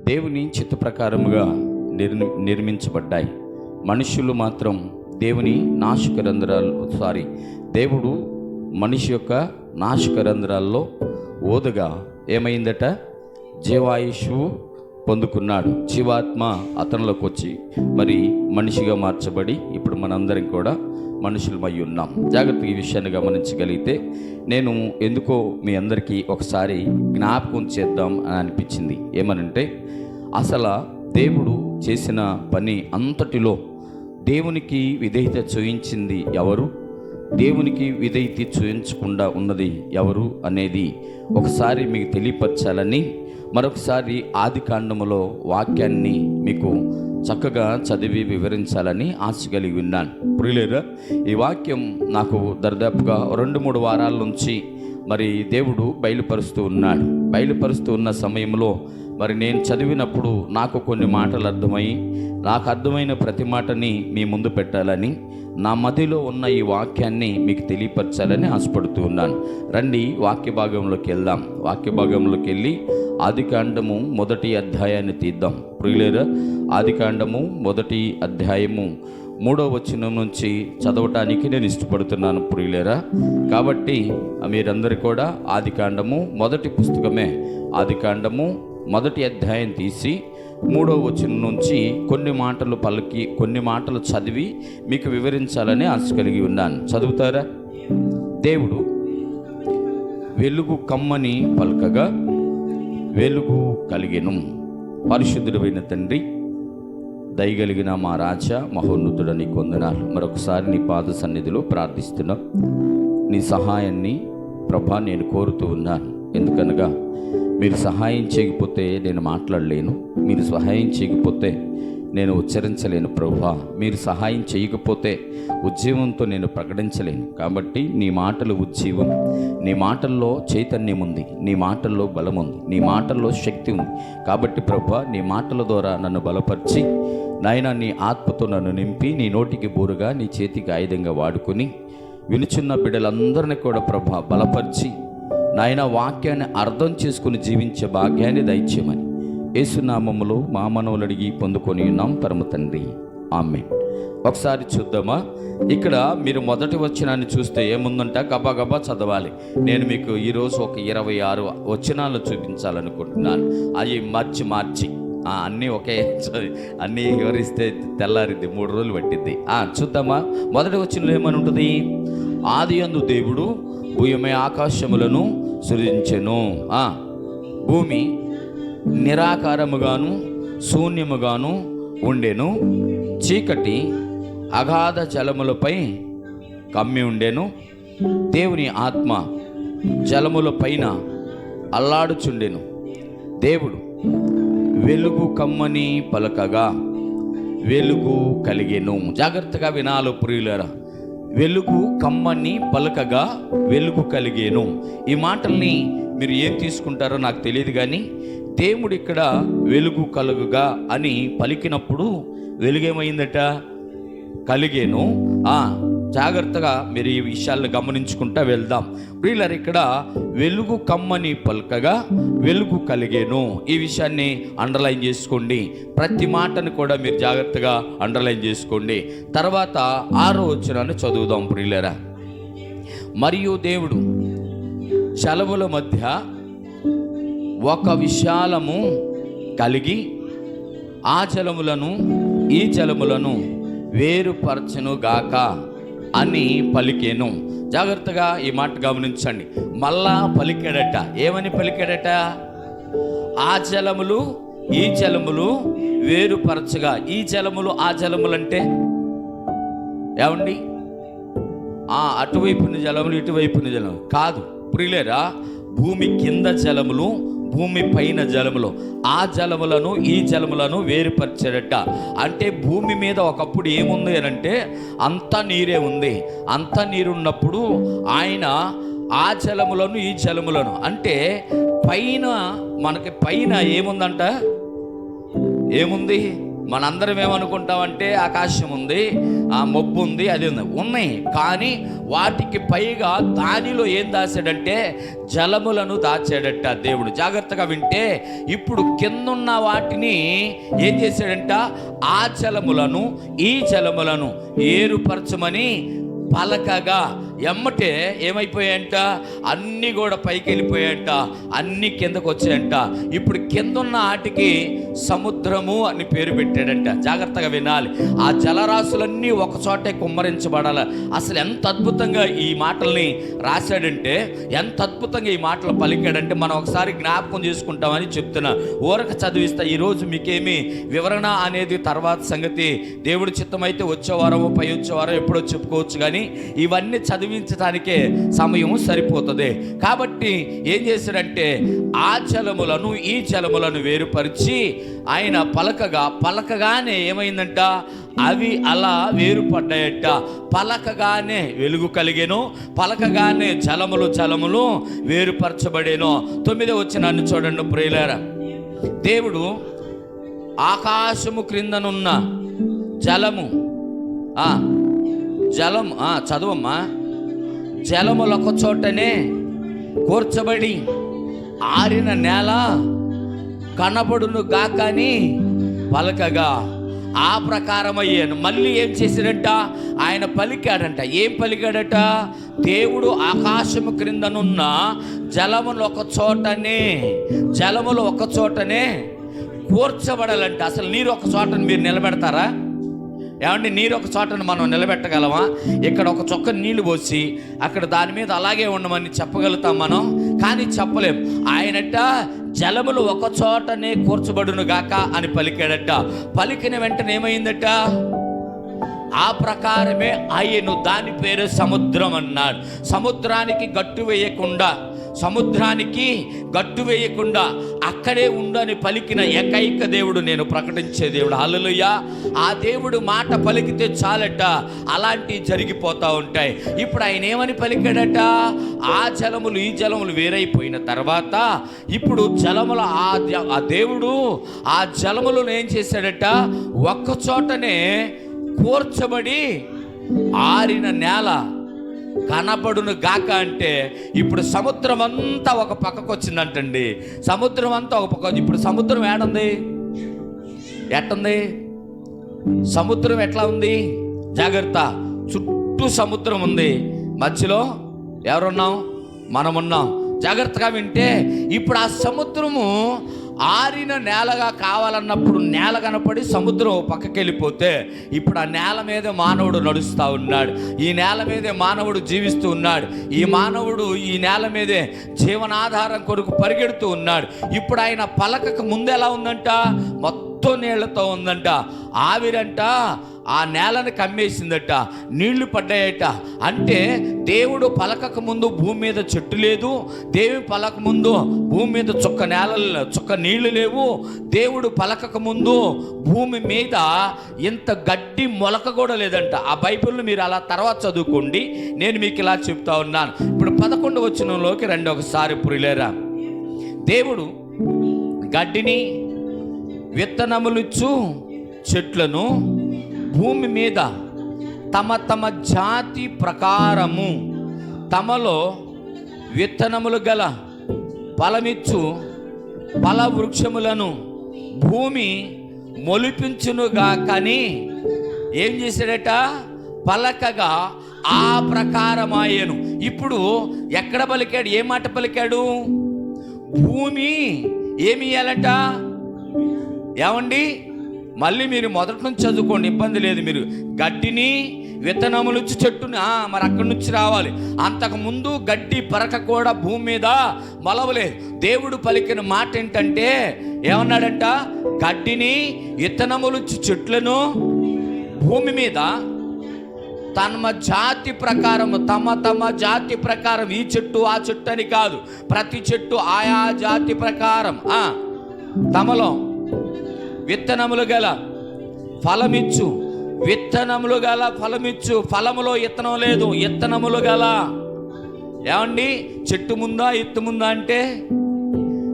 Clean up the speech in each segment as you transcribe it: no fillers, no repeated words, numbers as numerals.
దేవుని చిత్త ప్రకారముగా నిర్మించబడ్డాయి. మనుషులు మాత్రం దేవుని దేవుడు మనిషి యొక్క నాశకరంధ్రాల్లో ఓదగా ఏమైందట? జీవాయుషు పొందుకున్నాడు. జీవాత్మ అతనిలోకి వచ్చి మరి మనిషిగా మార్చబడి ఇప్పుడు మనందరం కూడా మనుషులమై ఉన్నాం. జాగ్రత్తగా ఈ విషయాన్ని గమనించగలిగితే నేను ఎందుకో మీ అందరికీ ఒకసారి జ్ఞాపకం చేద్దాం అని అనిపించింది. ఏమనంటే అసలు దేవుడు చేసిన పని అంతటిలో దేవునికి విధేయత చూయించింది ఎవరు, దేవునికి విధేయత చూయించకుండా ఉన్నది ఎవరు అనేది ఒకసారి మీకు తెలియపరచాలని మరొకసారి ఆదికాండములో వాక్యాన్ని మీకు చక్కగా చదివి వివరించాలని ఆశ కలిగి ఉన్నాను. ప్రియులారా, ఈ వాక్యం నాకు దర్దాపుగా 2-3 వారాల నుంచి మరి దేవుడు బయలుపరుస్తూ ఉన్న సమయంలో మరి నేను చదివినప్పుడు నాకు కొన్ని మాటలు నాకు అర్థమైన ప్రతి మాటని మీ ముందు పెట్టాలని, నా మదిలో ఉన్న ఈ వాక్యాన్ని మీకు తెలియపరచాలని ఆశపడుతూ ఉన్నాను. రండి వాక్య భాగంలోకి వెళ్దాం. వాక్య భాగంలోకి వెళ్ళి ఆదికాండము 1వ అధ్యాయాన్ని తీద్దాం. ప్రియులారా, ఆదికాండము 1వ అధ్యాయము 3వ వచనం నుంచి చదవటానికి నేను ఇష్టపడుతున్నాను ప్రియులారా. కాబట్టి మీరందరూ కూడా ఆదికాండము మొదటి పుస్తకమే ఆదికాండము 1వ అధ్యాయం తీసి 3వ వచనం నుంచి కొన్ని మాటలు పలికి కొన్ని మాటలు చదివి మీకు వివరించాలని ఆశ కలిగి ఉన్నాను. చదువుతారా? దేవుడు వెలుగు కమ్మని పలకగా వెలుగు కలిగెను. పరిశుద్ధుడైన తండ్రి, దయగలిగిన మా రాజా, మహోన్నతుడా, నీకు వందనాలు. మరొకసారి నీ పాద సన్నిధిలో ప్రార్థిస్తున్నాం. నీ సహాయాన్ని ప్రభా నేను కోరుతూ ఉన్నాను. ఎందుకనగా మీరు సహాయం చేయకపోతే నేను మాట్లాడలేను, మీరు సహాయం చేయకపోతే నేను ఉచ్చరించలేను ప్రభా, మీరు సహాయం చేయకపోతే ఉజ్జీవంతో నేను ప్రకటించలేను. కాబట్టి నీ మాటలు ఉజ్జీవం, నీ మాటల్లో చైతన్యం ఉంది, నీ మాటల్లో బలం ఉంది, నీ మాటల్లో శక్తి ఉంది. కాబట్టి ప్రభా, నీ మాటల ద్వారా నన్ను బలపరిచి నాయన నీ ఆత్మతో నన్ను నింపి నీ నోటికి బూరుగా నీ చేతికి ఆయుధంగా వాడుకొని వినుచున్న బిడ్డలందరినీ కూడా ప్రభా బలపరిచి నాయన వాక్యాన్ని అర్థం చేసుకుని జీవించే భాగ్యాన్ని దయచేయమని యేసునామములో మా మనవులు అడిగి పొందుకొని ఉన్నాం పరమ తండ్రి, ఆమేన్. ఒకసారి చూద్దామా? ఇక్కడ మీరు మొదటి వచనాన్ని చూస్తే ఏముందంట? గబా చదవాలి. నేను మీకు ఈరోజు ఒక 26 వచనాలు చూపించాలనుకుంటున్నాను. అవి మార్చి అన్నీ అన్నీ వివరిస్తే తెల్లారిద్ది, 3 రోజులు పట్టిద్ది. చూద్దామా? మొదటి వచనంలో ఏమని ఉంటుంది? ఆదియందు దేవుడు భూమి ఆకాశములను సృజించెను. భూమి నిరాకారముగాను శూన్యముగాను ఉండెను, చీకటి అగాధ జలములపై కమ్మి ఉండెను, దేవుని ఆత్మ జలముల పైన అల్లాడుచుండెను. దేవుడు వెలుగు కమ్మని పలకగా వెలుగు కలిగెను. జాగ్రత్తగా వినాలి ప్రియులారా. వెలుగు కమ్మని పలకగా వెలుగు కలిగేను. ఈ మాటల్ని మీరు ఏం తీసుకుంటారో నాకు తెలియదు, కానీ దేవుడు ఇక్కడ వెలుగు కలుగుగా అని పలికినప్పుడు వెలుగేమైందట? కలిగేను. జాగ్రత్తగా మీరు ఈ విషయాలను గమనించుకుంటా వెళ్దాం. ప్రియులారా, ఇక్కడ వెలుగు కమ్మని పలకగా వెలుగు కలిగేను. ఈ విషయాన్ని అండర్లైన్ చేసుకోండి. ప్రతి మాటను కూడా మీరు జాగ్రత్తగా అండర్లైన్ చేసుకోండి. తర్వాత 6వ వచనాన్ని చదువుదాం ప్రియులారా. మరియు దేవుడు జలముల మధ్య ఒక విశాలము కలిగి ఆ జలములను ఈ జలములను వేరుపరచెను గాక అని పలికేను. జాగ్రత్తగా ఈ మాట గమనించండి. మళ్ళా పలికాడట. ఏమని పలికాడట? ఆ జలములు ఈ జలములు వేరుపరచగా. ఈ జలములు ఆ జలములు అంటే ఏమండి? అటువైపున జలములు ఇటువైపున జలములు కాదు ప్రియులారా. భూమి కింద జలములు, భూమి పైన జలములు, ఆ జలములను ఈ జలములను వేరుపరిచాడట. అంటే భూమి మీద ఒకప్పుడు ఏముంది అని అంటే అంతా నీరే ఉంది. అంతా నీరున్నప్పుడు ఆయన ఆ జలములను ఈ జలములను అంటే పైన మనకి పైన ఏముందంట? ఏముంది? మనందరం ఏమనుకుంటామంటే ఆకాశం ఉంది, ఆ మబ్బు ఉంది, అది ఉంది, ఉన్నాయి. కానీ వాటికి పైగా దానిలో ఏం దాచాడంటే జలములను దాచాడట దేవుడు. జాగ్రత్తగా వింటే, ఇప్పుడు కిందున్న వాటిని ఏం చేశాడంట, ఆ జలములను ఈ జలములను ఏరుపరచమని పలకగా ఎమ్మటే ఏమైపోయాయంట, అన్నీ కూడా పైకి వెళ్ళిపోయాయంట, అన్నీ కిందకు వచ్చాయంట. ఇప్పుడు కిందున్న ఆటికి సముద్రము అని పేరు పెట్టాడంట. జాగ్రత్తగా వినాలి. ఆ జలరాశులన్నీ ఒక చోటే కుమ్మరించబడాలి. అసలు ఎంత అద్భుతంగా ఈ మాటల్ని రాశాడంటే, ఎంత అద్భుతంగా ఈ మాటలు పలికాడంటే మనం ఒకసారి జ్ఞాపకం చేసుకుంటామని చెప్తున్నా. ఊరక చదివిస్తా. ఈరోజు మీకేమి వివరణ అనేది తర్వాత సంగతి. దేవుడి చిత్తమైతే వచ్చే వారమో పై వచ్చే వారం ఎప్పుడో చెప్పుకోవచ్చు, కానీ ఇవన్నీ చదివించడానికే సమయం సరిపోతుంది. కాబట్టి ఏం చేశాడంటే ఆ జలములను ఈ జలములను వేరుపరిచి ఆయన పలకగానే ఏమైందంట, అవి అలా వేరుపడ్డాయట. పలకగానే వెలుగు కలిగేను, పలకగానే జలములు వేరుపరచబడేను. 9వ వచనాన్ని చూడండి ప్రియులారా. దేవుడు ఆకాశము క్రిందనున్న జలము చదవమ్మా. జలములు ఒక చోటనే కూర్చబడి ఆరిన నేల కనబడును గాకని పలకగా ఆ ప్రకారం అయ్యాను. మళ్ళీ ఏం చేశాడంట, ఆయన పలికాడంట. ఏం పలికాడట, దేవుడు ఆకాశము క్రిందనున్న జలములు ఒక చోటనే కూర్చబడాలంట. అసలు నీరు ఒక చోటని మీరు నిలబెడతారా? ఏమండి, నీరు ఒక చోటను మనం నిలబెట్టగలమా? ఇక్కడ ఒక చొక్క నీళ్లు పోసి అక్కడ దాని మీద అలాగే ఉండమని చెప్పగలుగుతాం మనం, కానీ చెప్పలేం. ఆయనట జలములు ఒక చోటనే కూర్చబడును గాక అని పలికాడట. పలికిన వెంటనే ఏమైందట, ఆ ప్రకారమే అయ్యను. దాని పేరు సముద్రం అన్నాడు. సముద్రానికి గట్టు వేయకుండా అక్కడే ఉండని పలికిన ఏకైక దేవుడు నేను ప్రకటించే దేవుడు. హల్లెలూయా. ఆ దేవుడు మాట పలికితే చాలట, అలాంటివి జరిగిపోతూ ఉంటాయి. ఇప్పుడు ఆయన ఏమని పలికాడట, ఆ జలములు ఈ జలములు వేరైపోయిన తర్వాత ఇప్పుడు జలములు ఆ దేవుడు ఆ జలములను ఏం చేశాడట, ఒక్క చోటనే కూర్చబడి ఆరిన నేల కనబడును గాక అంటే, ఇప్పుడు సముద్రం అంతా ఒక పక్కకు వచ్చిందంటండి. సముద్రం అంతా ఒక పక్క. ఇప్పుడు సముద్రం ఎట్టుంది? సముద్రం ఎట్లా ఉంది? జాగ్రత్త. చుట్టూ సముద్రం ఉంది, మధ్యలో ఎవరున్నాం? మనమున్నాం. జాగ్రత్తగా వింటే, ఇప్పుడు ఆ సముద్రము ఆరిన నేలగా కావాలన్నప్పుడు నేల కనపడి సముద్రం పక్కకి వెళ్ళిపోతే, ఇప్పుడు ఆ నేల మీద మానవుడు నడుస్తూ ఉన్నాడు. ఈ నేల మీదే మానవుడు జీవిస్తూ ఉన్నాడు. ఈ మానవుడు ఈ నేల మీదే జీవనాధారం కొరకు పరిగెడుతూ ఉన్నాడు. ఇప్పుడు ఆయన పలకకు ముందు ఎలా ఉందంట, మొత్తం నీళ్లతో ఉందంట. ఆవిరంట ఆ నేలను కమ్మేసిందట, నీళ్లు పడ్డాయట. అంటే దేవుడు పలకక ముందు భూమి మీద చెట్టు లేదు, దేవుడు పలక ముందు భూమి మీద చుక్క నీళ్లు లేవు. దేవుడు పలకక ముందు భూమి మీద ఇంత గడ్డి మొలక కూడా లేదంట. ఆ బైబిల్ని మీరు అలా తర్వాత చదువుకోండి, నేను మీకు ఇలా చెప్తా ఉన్నాను. ఇప్పుడు 11వ వచనంలోకి రండి ఒకసారి ప్రియులారా. దేవుడు గడ్డిని విత్తనములిచ్చు చెట్లను భూమి మీద తమ జాతి ప్రకారము తమలో విత్తనములు గల ఫలమిచ్చు ఫల వృక్షములను భూమి మొలిపించునుగా కానీ ఏం చేశాడట, పలకగా ఆ ప్రకారమాయను. ఇప్పుడు ఎక్కడ పలికాడు, ఏ మాట పలికాడు? భూమి ఏమి ఇయ్యాలట? ఏమండి, మళ్ళీ మీరు మొదటి నుంచి చదువుకోండి, ఇబ్బంది లేదు. మీరు గడ్డిని విత్తనములు ఇచ్చి చెట్టుని మరి అక్కడి నుంచి రావాలి. అంతకుముందు గడ్డి పరక కూడా భూమి మీద మొలవలేదు. దేవుడు పలికిన మాట ఏంటంటే, ఏమన్నాడంట, గడ్డిని విత్తనములు ఇచ్చి చెట్లను భూమి మీద తమ జాతి ప్రకారం ఈ చెట్టు ఆ చెట్టు అని కాదు, ప్రతి చెట్టు ఆయా జాతి ప్రకారం తమలో విత్తనములు గల ఫలమిచ్చు. ఫలములో విత్తనం లేదు, విత్తనములు గల. ఏమండి, చెట్టు ముందా ఎత్తు ముందా అంటే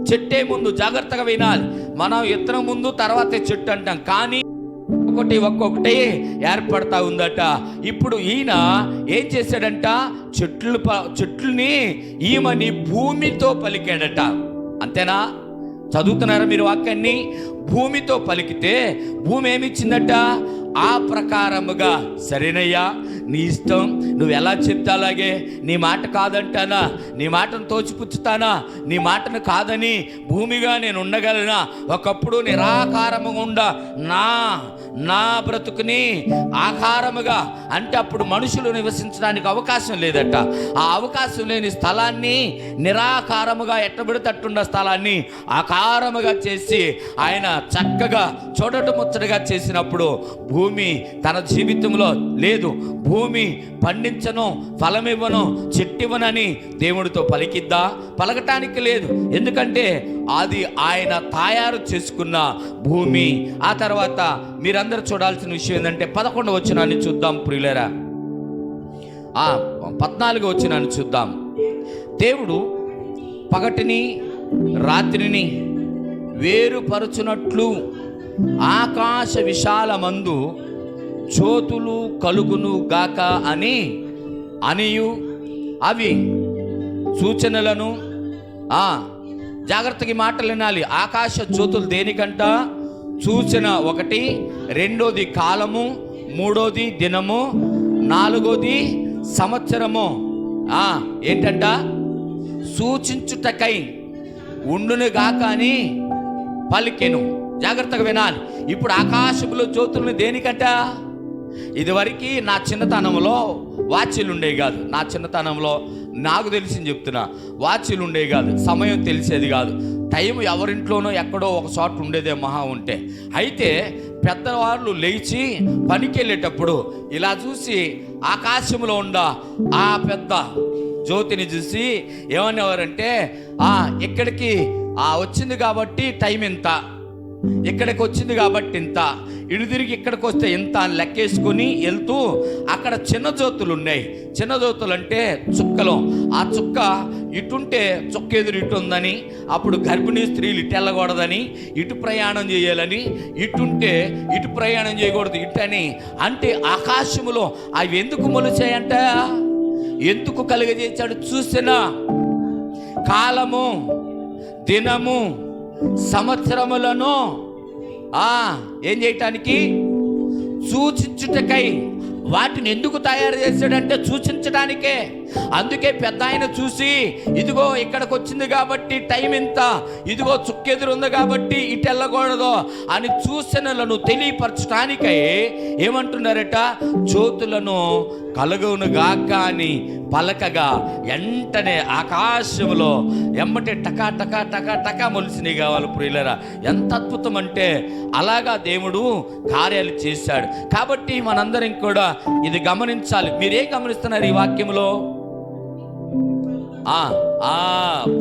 చెట్టే ముందు. జాగ్రత్తగా వినాలి. మనం విత్తనం ముందు తర్వాతే చెట్టు అంటాం, కానీ ఒక్కొక్కటి ఏర్పడతా ఉందట. ఇప్పుడు ఈయన ఏం చేశాడంట, చెట్లని ఈమెని భూమితో పలికాడట. అంతేనా? చదువుతున్నారా మీరు వాక్యాన్ని? భూమితో పలికితే భూమి ఏమిచ్చిందట, ఆ ప్రకారముగా సరేనయ్యా నీ ఇష్టం, నువ్వు ఎలా చెప్తా అలాగే, నీ మాట కాదంటానా, నీ మాటను తోచిపుచ్చుతానా, నీ మాటను కాదని భూమిగా నేను ఉండగలనా? ఒకప్పుడు నిరాకారముగా ఉండ నా బ్రతుకుని ఆకారముగా అంటే అప్పుడు మనుషులు నివసించడానికి అవకాశం లేదట. ఆ అవకాశం లేని స్థలాన్ని నిరాకారముగా ఎట్టబడితట్టున్న స్థలాన్ని ఆకారముగా చేసి ఆయన చక్కగా చూడటం ముచ్చటగా చేసినప్పుడు భూమి తన జీవితంలో లేదు, భూమి పండించను, ఫలమివ్వను, చెట్టివ్వనని దేవుడితో పలికిద్దా? పలకటానికి లేదు. ఎందుకంటే అది ఆయన తయారు చేసుకున్న భూమి. ఆ తర్వాత మీరందరూ చూడాల్సిన విషయం ఏంటంటే 11వ వచనాన్ని చూద్దాం ప్రియులారా. 14వ వచనాన్ని చూద్దాం. దేవుడు పగటిని రాత్రిని వేరుపరచునట్లు ఆకాశ విశాలమందు జ్యోతులు కలుగును గాక అనియు అవి సూచనలను జాగ్రత్తగా మాటలు వినాలి. ఆకాశ జ్యోతులు దేనికంట? సూచన ఒకటి, రెండోది కాలము, మూడోది దినము, నాలుగోది సంవత్సరము. ఏంటంట? సూచించుటకై ఉండును గాక అని పలికెను. జాగ్రత్తగా వినాలి. ఇప్పుడు ఆకాశంలో జ్యోతులను దేనికంట? ఇదివరకు నా చిన్నతనంలో వాచీలు ఉండేవి కాదు. నా చిన్నతనంలో నాకు తెలిసింది చెప్తున్నా, వాచీలు ఉండేవి కాదు, సమయం తెలిసేది కాదు, టైం ఎవరింట్లోనో ఎక్కడో ఒక చోట ఉండేదే మహా ఉంటే. అయితే పెద్దవాళ్ళు లేచి పనికి వెళ్ళేటప్పుడు ఇలా చూసి ఆకాశంలో ఉండ ఆ పెద్ద జ్యోతిని చూసి ఏమనేవారంటే, ఇక్కడికి వచ్చింది కాబట్టి టైం ఇంత, ఇక్కడికి వచ్చింది కాబట్టి ఇంత, ఇటు తిరిగి ఇక్కడికి వస్తే ఇంత అని లెక్కేసుకొని వెళ్తూ అక్కడ చిన్న జ్యోతులు ఉన్నాయి. చిన్న జ్యోతులు అంటే చుక్కలు. ఆ చుక్క ఇటుంటే చుక్క ఎదురు ఇటు ఉందని, అప్పుడు గర్భిణీ స్త్రీలు ఇటు వెళ్ళకూడదని, ఇటు ప్రయాణం చేయాలని, ఇటుంటే ఇటు ప్రయాణం చేయకూడదు ఇటని. అంటే ఆకాశములో అవి ఎందుకు మొలిచాయంట? ఎందుకు కలుగజేశాడు? చూసిన కాలము, దినము, సంవత్సరములను ఏం చేయటానికి? సూచించుటకై. వాటిని ఎందుకు తయారు చేశాడంటే సూచించడానికే. అందుకే పెద్ద ఆయన చూసి ఇదిగో ఇక్కడికి వచ్చింది కాబట్టి టైం ఇంత, ఇదిగో చుక్కెదురు ఉంది కాబట్టి ఇటు వెళ్ళకూడదు అని సూచనలను తెలియపరచడానికై ఏమంటున్నారట? జ్యోతులను కలుగునుగాక అని పలకగా వెంటనే ఆకాశంలో ఎమ్మటే టకా టకా టకా టకా మొలిసినవి కావాలి ప్రియులరా. ఎంత అద్భుతం అంటే అలాగా దేవుడు కార్యాలు చేశాడు. కాబట్టి మనందరం కూడా ఇది గమనించాలి. మీరేం గమనిస్తున్నారు ఈ వాక్యంలో?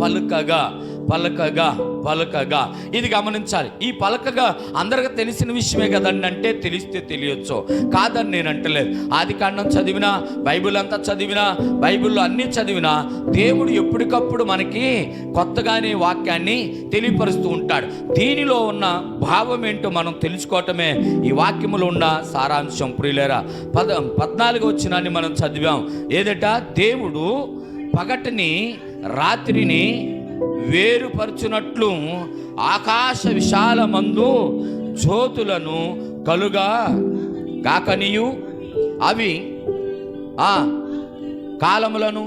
పలుకగా పలకగా పలకగా, ఇది గమనించాలి. ఈ పలకగా అందరికీ తెలిసిన విషయమే కదండి అంటే తెలిస్తే తెలియచ్చు, కాదని నేను అంటలేదు. ఆదికాండం చదివినా, బైబిల్ అంతా చదివినా, బైబిల్లో అన్నీ చదివినా దేవుడు ఎప్పటికప్పుడు మనకి కొత్తగానే వాక్యాన్ని తెలియపరుస్తూ ఉంటాడు. దీనిలో ఉన్న భావం ఏంటో మనం తెలుసుకోవటమే ఈ వాక్యములో ఉన్న సారాంశం ప్రియులారా. 14వ వచనాన్ని మనం చదివాం. ఏదట? దేవుడు పగటిని రాత్రిని వేరుపరచునట్లు ఆకాశ విశాలమందు జ్యోతులను కలుగా గాకనియు అవి కాలములను,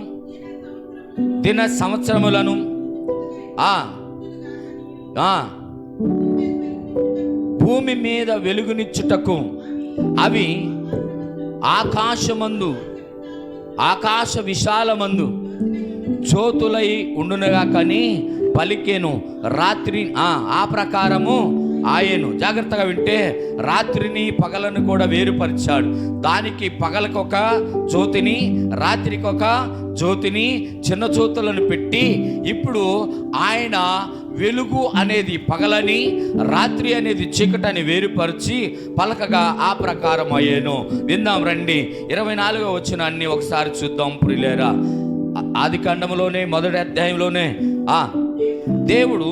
దిన సంవత్సరములను భూమి మీద వెలుగునిచ్చుటకు అవి ఆకాశమందు, ఆకాశ విశాలమందు జ్యోతులై ఉండునగా కానీ పలికేను. రాత్రి ఆ ప్రకారము ఆయను. జాగ్రత్తగా వింటే రాత్రిని పగలను కూడా వేరుపరిచాడు. దానికి పగలకొక జ్యోతిని, రాత్రికి ఒక జ్యోతిని, చిన్న జ్యోతులను పెట్టి ఇప్పుడు ఆయన వెలుగు అనేది పగలని, రాత్రి అనేది చీకటని వేరుపరిచి పలకగా ఆ ప్రకారం అయ్యేను. విందాం రండి. 24వ వచనాన్ని ఒకసారి చూద్దాం ప్రియులారా. ఆదికాండములోనే మొదటి అధ్యాయంలోనే దేవుడు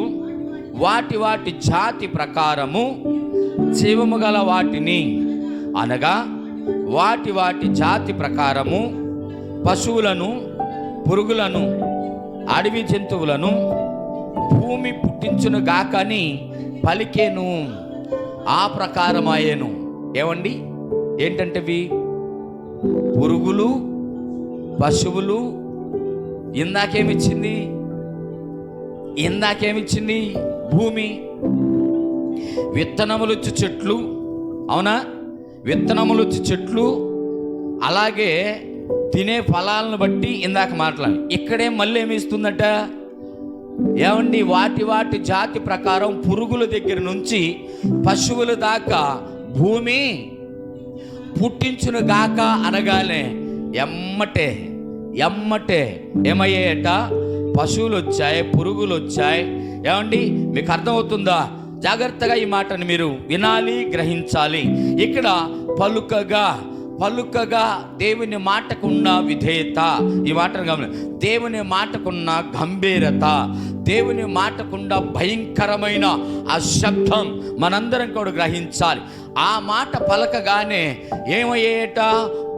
వాటి జాతి ప్రకారము జీవము గల వాటిని అనగా వాటి వాటి జాతి ప్రకారము పశువులను, పురుగులను, అడవి జంతువులను భూమి పుట్టించును గాకని పలికేను. ఆ ప్రకారమాయేను. ఏమండి, ఏంటంటేవి? పురుగులు, పశువులు. ఇందాకేమిచ్చింది? భూమి. విత్తనములొచ్చు చెట్లు, అవునా? విత్తనములొచ్చు చెట్లు, అలాగే తినే ఫలాలను బట్టి ఇందాక మాట్లాడి. ఇక్కడే మళ్ళీ ఏమి ఇస్తుందట? ఏమండి, వాటి వాటి జాతి ప్రకారం పురుగుల దగ్గర నుంచి పశువుల దాకా భూమి పుట్టించును గాక అనగానే ఎమ్మటే ఏమయ్యాయట? పశువులు వచ్చాయి, పురుగులు వచ్చాయి. ఏమండి, మీకు అర్థమవుతుందా? జాగ్రత్తగా ఈ మాటను మీరు వినాలి, గ్రహించాలి. ఇక్కడ పలుకగా దేవుని మాటకున్న విధేయత, ఈ మాటను గమని, దేవుని మాటకున్న గంభీరత, దేవుని మాటకున్న భయంకరమైన ఆ శబ్దం మనందరం కూడా గ్రహించాలి. ఆ మాట పలకగానే ఏమయ్యేట?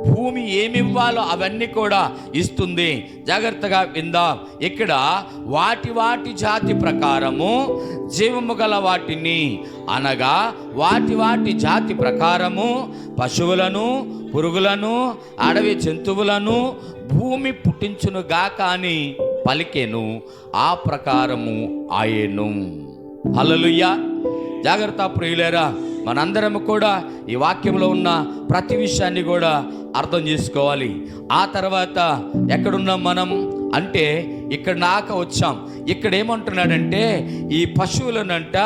భూమి ఏమివ్వాలో అవన్నీ కూడా ఇస్తుంది. జాగ్రత్తగా విందాం. ఇక్కడ వాటి వాటి జాతి ప్రకారము జీవము గల వాటిని, అనగా వాటి వాటి జాతి ప్రకారము పశువులను, పురుగులను, అడవి జంతువులను భూమి పుట్టించును గాక అని పలికెను. ఆ ప్రకారము ఆయెను. హల్లెలూయా. జాగ్రత్త ప్రియులారా, మనందరం కూడా ఈ వాక్యంలో ఉన్న ప్రతి విషయాన్ని కూడా అర్థం చేసుకోవాలి. ఆ తర్వాత ఎక్కడున్నాం మనం అంటే ఇక్కడ దాకా వచ్చాం. ఇక్కడ ఏమంటున్నాడంటే ఈ పశువులనంట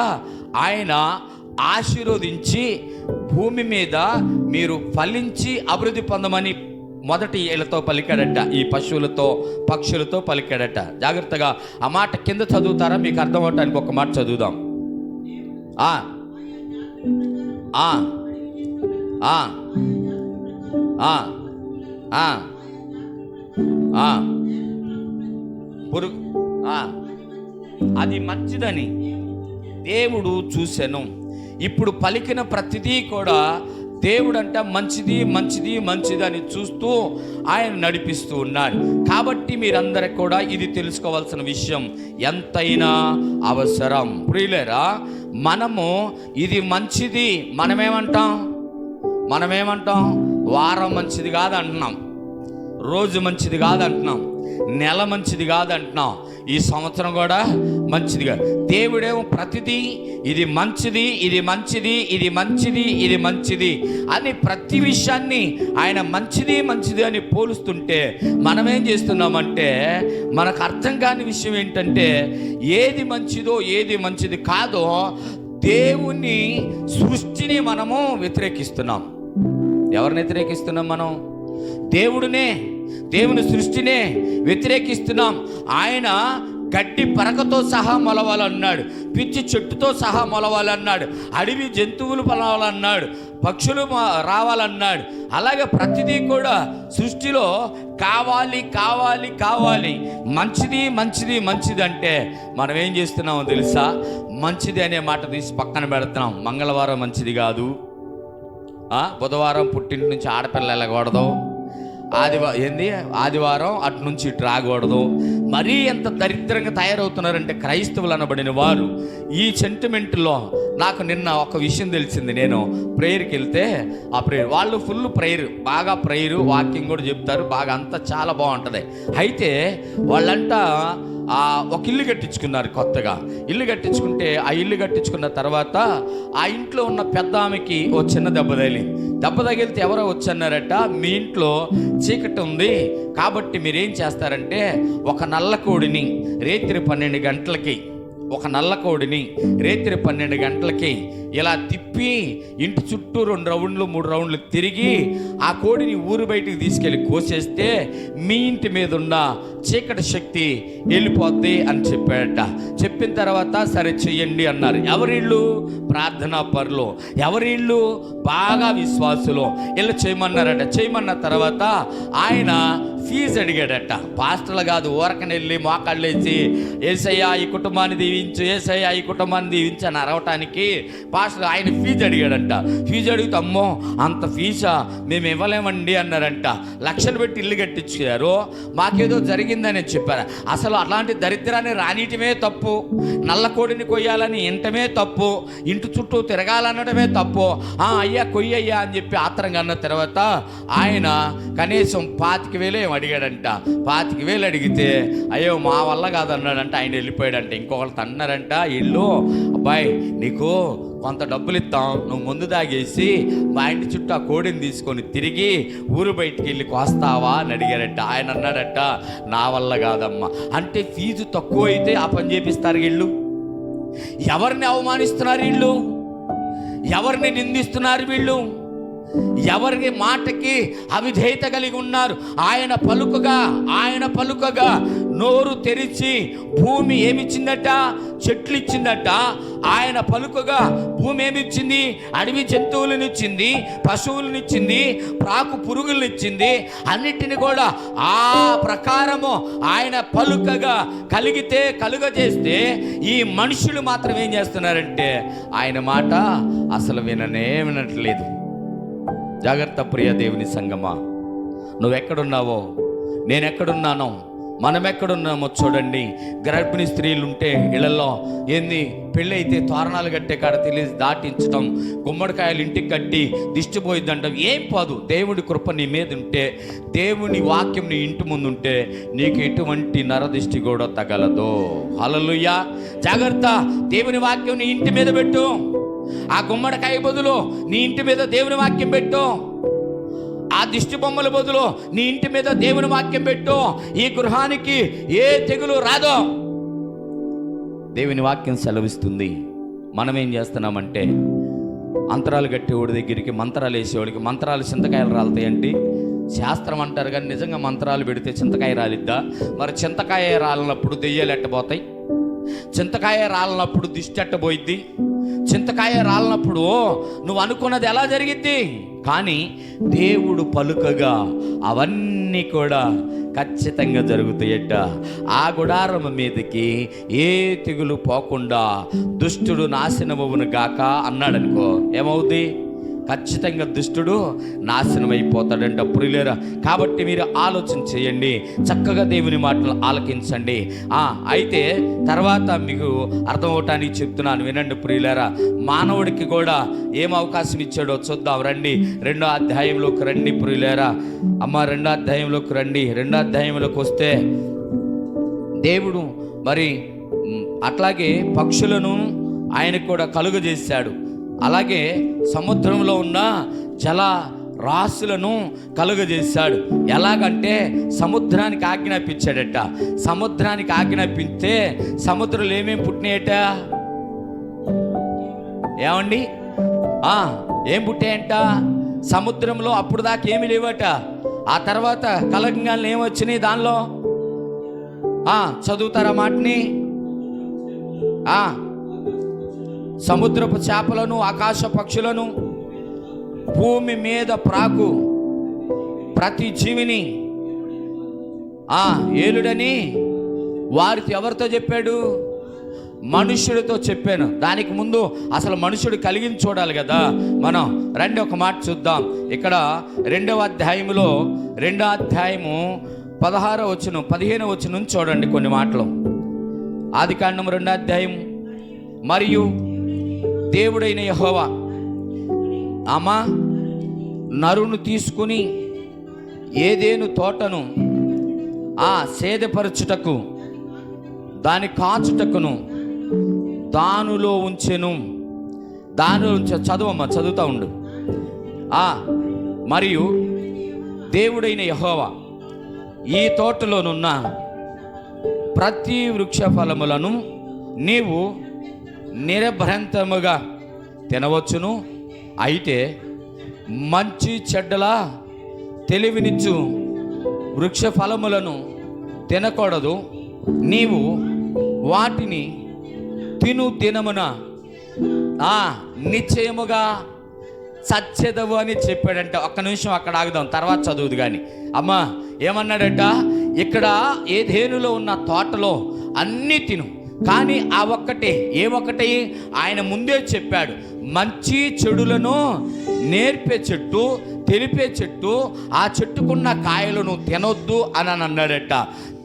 ఆయన ఆశీర్వదించి భూమి మీద మీరు ఫలించి అభివృద్ధి పొందమని మొదటి ఏళ్ళతో పలికాడట. ఈ పశువులతో, పక్షులతో పలికాడట. జాగ్రత్తగా ఆ మాట కింద చదువుతారా? మీకు అర్థం అవటానికి ఒక మాట చదువుదాం. అది మంచిదని దేవుడు చూసెను. ఇప్పుడు పలికిన ప్రతిదీ కూడా దేవుడంట మంచిది మంచిది మంచిది అని చూస్తూ ఆయన నడిపిస్తూ ఉన్నాడు. కాబట్టి మీరందరూ కూడా ఇది తెలుసుకోవాల్సిన విషయం ఎంతైనా అవసరం. ప్రియులారా, మనము ఇది మంచిది మనమేమంటాం? వారం మంచిది కాదు అంటున్నాం, రోజు మంచిది కాదు అంటున్నాం, నెల మంచిది కాదు అంటున్నాం, ఈ సంవత్సరం కూడా మంచిది కాదు. దేవుడేమో ప్రతిదీ ఇది మంచిది, ఇది మంచిది, ఇది మంచిది, ఇది మంచిది అని ప్రతి విషయాన్ని ఆయన మంచిది మంచిది అని పోలుస్తుంటే మనమేం చేస్తున్నామంటే మనకు అర్థం కాని విషయం ఏంటంటే ఏది మంచిదో ఏది మంచిది కాదో దేవుని సృష్టిని మనము వ్యతిరేకిస్తున్నాం. ఎవరిని వ్యతిరేకిస్తున్నాం? మనం దేవుని సృష్టినే వ్యతిరేకిస్తున్నాం. ఆయన గడ్డి పరకతో సహా మొలవాలన్నాడు, పిచ్చి చెట్టుతో సహా మొలవాలన్నాడు, అడవి జంతువులు పొలవాలన్నాడు, పక్షులు రావాలన్నాడు. అలాగే ప్రతిదీ కూడా సృష్టిలో కావాలి కావాలి కావాలి, మంచిది మంచిది మంచిది అంటే మనం ఏం చేస్తున్నామో తెలుసా? మంచిది అనే మాట తీసి పక్కన పెడుతున్నాం. మంగళవారం మంచిది కాదు, బుధవారం పుట్టింటి నుంచి ఆడపిల్ల వెళ్ళకూడదు, ఆదివారం అటు నుంచి ఇటు రాకూడదు. మరీ ఎంత దరిద్రంగా తయారవుతున్నారంటే క్రైస్తవులు అనబడిన వారు ఈ సెంటిమెంట్లో. నాకు నిన్న ఒక విషయం తెలిసింది. నేను ప్రేయర్కి వెళ్తే ఆ ప్రేయర్ వాళ్ళు ఫుల్ ప్రేయర్, బాగా ప్రేయరు, వాకింగ్ కూడా చెప్తారు, బాగా అంతా చాలా బాగుంటుంది. అయితే వాళ్ళంతా ఒక ఇల్లు కట్టించుకున్నారు కొత్తగా. ఇల్లు కట్టించుకుంటే ఆ ఇల్లు కట్టించుకున్న తర్వాత ఆ ఇంట్లో ఉన్న పెద్ద ఆమెకి ఓ చిన్న దెబ్బ తగిలితే ఎవరో వచ్చన్నారట, మీ ఇంట్లో చీకటి ఉంది కాబట్టి మీరేం చేస్తారంటే ఒక నల్ల కోడిని రాత్రి 12 గంటలకి రాత్రి 12 గంటలకి ఇలా తిప్పి ఇంటి చుట్టూ 2 రౌండ్లు 3 రౌండ్లు తిరిగి ఆ కోడిని ఊరు బయటికి తీసుకెళ్ళి కోసేస్తే మీ ఇంటి మీద ఉన్న చీకటి శక్తి వెళ్ళిపోద్ది అని చెప్పాడట. చెప్పిన తర్వాత సరే చెయ్యండి అన్నారు. ఎవరిళ్ళు? ప్రార్థనా పరులు. ఎవరిళ్ళు? బాగా విశ్వాసులు. ఇలా చేయమన్నారట. చేయమన్న తర్వాత ఆయన ఫీజు అడిగాడట. పాస్టర్లు కాదు, ఊరకని వెళ్ళి మోకాళ్ళు వేసి యేసయ్యా ఈ కుటుంబాన్ని దీవించు, యేసయ్యా ఈ కుటుంబాన్ని దీవించు అని అరవటానికి పాస్టర్ ఆయన ఫీజు అడిగాడంట. ఫీజు అడిగితే అమ్మో అంత ఫీజా మేము ఇవ్వలేమండి అన్నారంట. లక్షలు పెట్టి ఇల్లు కట్టించారు, మాకేదో జరిగిందని చెప్పారు. అసలు అలాంటి దరిద్రాన్ని రానియటమే తప్పు, నల్ల కోడిని కొయ్యాలని ఇంటమే తప్పు, ఇంటి చుట్టూ తిరగాలనడమే తప్పు. అయ్యా కొయ్యయ్యా అని చెప్పి ఆత్రంగా అన్న తర్వాత ఆయన కనీసం 25,000 ఏం అడిగాడంట. 25,000 అడిగితే అయ్యో మా వల్ల కాదన్నాడంట. ఆయన వెళ్ళిపోయాడంట. ఇంకొకళ్ళు అన్నారంట, ఇల్లు అబ్బాయి నీకు కొంత డబ్బులు ఇస్తాం, నువ్వు ముందు దాగేసి మా ఇంటి చుట్టూ ఆ కోడిని తీసుకొని తిరిగి ఊరు బయటికి వెళ్ళి కోస్తావా అని అడిగారంట. ఆయన అన్నాడంట, నా వల్ల కాదమ్మా. అంటే ఫీజు తక్కువ అయితే ఆ పని చేపిస్తారు వీళ్ళు. ఎవరిని అవమానిస్తున్నారు వీళ్ళు? ఎవరిని నిందిస్తున్నారు వీళ్ళు? ఎవరికి మాటకి అవిధేయత కలిగి ఉన్నారు? ఆయన పలుకగా నోరు తెరిచి భూమి ఏమిచ్చిందట? చెట్లు ఇచ్చిందట. ఆయన పలుకగా భూమి ఏమిచ్చింది? అడవి జంతువులనిచ్చింది, పశువులనిచ్చింది, ప్రాకు పురుగులనిచ్చింది. అన్నిటిని కూడా ఆ ప్రకారము ఆయన పలుకగా కలిగితే కలుగజేస్తే ఈ మనుషులు మాత్రం ఏం చేస్తున్నారంటే ఆయన మాట అసలు వినట్లేదు. జాగ్రత్త ప్రియ దేవుని సంగమా, నువ్వెక్కడున్నావో నేనెక్కడున్నానో మనం ఎక్కడున్నామో చూడండి. గర్భిణీ స్త్రీలు ఉంటే ఇళ్లలో ఏంది పెళ్ళి అయితే తోరణాలు కట్టే కాడ తెలిసి దాటించడం, గుమ్మడికాయలు ఇంటికి కట్టి దిష్టి పోయిద్దంటాం. ఏం పోదు. దేవుడి కృప నీ మీద ఉంటే, దేవుని వాక్యం నీ ఇంటి ముందు ఉంటే నీకు ఎటువంటి నరదిష్టి కూడా తగలదు. హల్లెలూయా. జాగ్రత్త, దేవుని వాక్యం నీ ఇంటి మీద పెట్టు. ఆ గుమ్మడికాయ బదులు నీ ఇంటి మీద దేవుని వాక్యం పెట్టు. ఆ దిష్టి బొమ్మల బదులు నీ ఇంటి మీద దేవుని వాక్యం పెట్టు. ఈ గృహానికి ఏ తెగులు రాదో దేవుని వాక్యం సెలవిస్తుంది. మనం ఏం చేస్తున్నామంటే అంతరాలు కట్టేవాడి దగ్గరికి, మంత్రాలు వేసేవాడికి మంత్రాలు చింతకాయలు రాలుతాయండి శాస్త్రం అంటారు, కానీ నిజంగా మంత్రాలు పెడితే చింతకాయ రాలిద్దా? మరి చింతకాయ రాలినప్పుడు దెయ్యాలు ఎట్టబోతాయి? చింతకాయ రాలినప్పుడు దిష్టి ఎట్టబోయిద్ది? చింతకాయ రాలినప్పుడు నువ్వు అనుకున్నది ఎలా జరిగిద్ది? కానీ దేవుడు పలుకగా అవన్నీ కూడా ఖచ్చితంగా జరుగుతాయట. ఆ గుడారం మీదకి ఏ తెగులు పోకుండా దుష్టుడు నాశనమవును గాక అన్నాడనుకో, ఏమవుద్ది? ఖచ్చితంగా దుష్టుడు నాశనం అయిపోతాడంట. ప్రియులారా, కాబట్టి మీరు ఆలోచన చేయండి, చక్కగా దేవుని మాటలు ఆలకించండి. అయితే తర్వాత మీకు అర్థమవటానికి చెప్తున్నాను, వినండి ప్రియులారా. మానవుడికి కూడా ఏం అవకాశం ఇచ్చాడో చూద్దాం రండి. 2వ అధ్యాయంలోకి రండి ప్రియులారా. 2వ అధ్యాయంలోకి రండి. 2వ అధ్యాయంలోకి వస్తే దేవుడు మరి అట్లాగే పక్షులను ఆయనకు కూడా కలుగజేశాడు. అలాగే సముద్రంలో ఉన్న జల రాశులను కలుగజేశాడు. ఎలాగంటే సముద్రానికి ఆజ్ఞాపించాడట. సముద్రానికి ఆజ్ఞాపిస్తే సముద్రంలో ఏమేమి పుట్టినాయట? ఏమండి ఏం పుట్టాయంట? సముద్రంలో అప్పుడు దాకా ఏమి లేవట. ఆ తర్వాత కలగంగానే ఏమొచ్చినాయి దానిలో? చదువుతారా మాటని? సముద్రపు చేపలను, ఆకాశ పక్షులను, భూమి మీద ప్రాకు ప్రతి జీవిని ఏలుడని వారికి ఎవరితో చెప్పాడు? మనుష్యుడితో చెప్పాను. దానికి ముందు అసలు మనుషుడు కలిగించి చూడాలి కదా మనం. రండి ఒక మాట చూద్దాం. ఇక్కడ 2వ అధ్యాయములో 2వ అధ్యాయము 16వ వచనం 15వ వచనం నుంచి చూడండి కొన్ని మాటలు. ఆదికాండం 2వ అధ్యాయం. మరియు దేవుడైన యెహోవా నరును తీసుకుని ఏదేను తోటను సేదపరచుటకు దాని కాచుటకును దానిలో ఉంచెను. దానిలో చదువుతా ఉండు. మరియు దేవుడైన యెహోవా ఈ తోటలోనున్న ప్రతి వృక్ష ఫలములను నీవు నిరభ్రంతముగా తినవచ్చును, అయితే మంచి చెడ్డల తెలివినిచ్చు వృక్ష ఫలములను తినకూడదు. నీవు వాటిని తిను దినమున నిశ్చయముగా చచ్చెదవు అని చెప్పాడంట. ఒక్క నిమిషం అక్కడ ఆగుదాం, తర్వాత చదువుదు కానీ. ఏమన్నాడట, ఇక్కడ ఏదేనులో ఉన్న తోటలో అన్నీ తిను, కానీ ఆ ఒక్కటే, ఏ ఒక్కటి ఆయన ముందే చెప్పాడు, మంచి చెడులను నేర్పే చెట్టు, తెలిపే చెట్టు, ఆ చెట్టుకున్న కాయలను తినొద్దు అని అన్నాడట.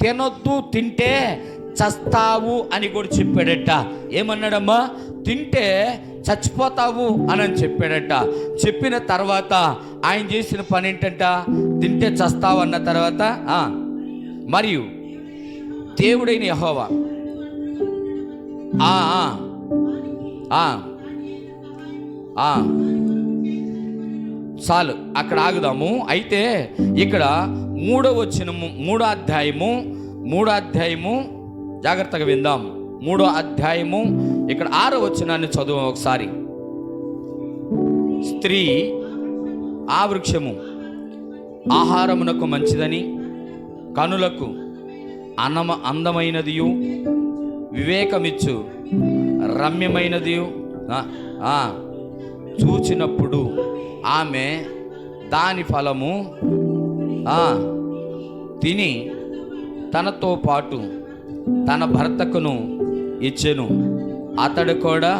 తినొద్దు, తింటే చస్తావు అని కూడా చెప్పాడట. ఏమన్నాడమ్మా, తింటే చచ్చిపోతావు అని చెప్పాడట. చెప్పిన తర్వాత ఆయన చేసిన పని ఏంటంట, తింటే చస్తావు అన్న తర్వాత మరియు దేవుడైన యెహోవా చాలు, అక్కడ ఆగుదాము. అయితే ఇక్కడ మూడో అధ్యాయము జాగ్రత్తగా విందాం. 3వ అధ్యాయము ఇక్కడ 6వ వచనాన్ని చదువు ఒకసారి. స్త్రీ ఆ వృక్షము ఆహారమునకు మంచిదని, కనులకు అందమైనదియు, వివేకమిచ్చు రమ్యమైనదియు చూచినప్పుడు ఆమె దాని ఫలము తిని తనతో పాటు తన భర్తకును ఇచ్చెను, అతడు కూడా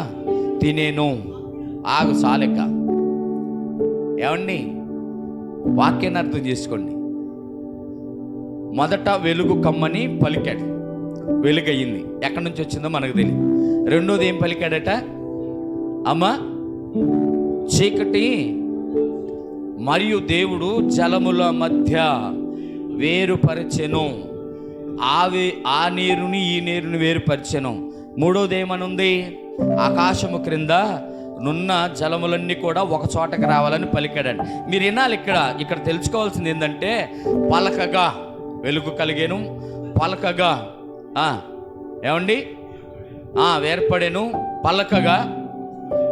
తినేను. ఆగు సాలెక్క. ఏమండి, వాక్యాన్ని అర్థం చేసుకోండి. మొదట వెలుగు కమ్మని పలికాడు, వెలుగయ్యింది. ఎక్కడి నుంచి వచ్చిందో మనకు తెలియదు. రెండోది ఏం పలికాడట, అమ్మ చీకటి మరియు దేవుడు జలముల మధ్య వేరుపరచెను, ఆ నీరుని ఈ నీరుని వేరుపరచెను. మూడోది ఏమనుంది, ఆకాశము క్రింద నున్న జలములన్నీ కూడా ఒక చోటకి రావాలని పలికాడండి. మీరు వినాలి. ఇక్కడ తెలుసుకోవాల్సింది ఏంటంటే, పలకగా వెలుగు కలిగేను, పలకగా ఏమండి వేర్పడేను, పలకగా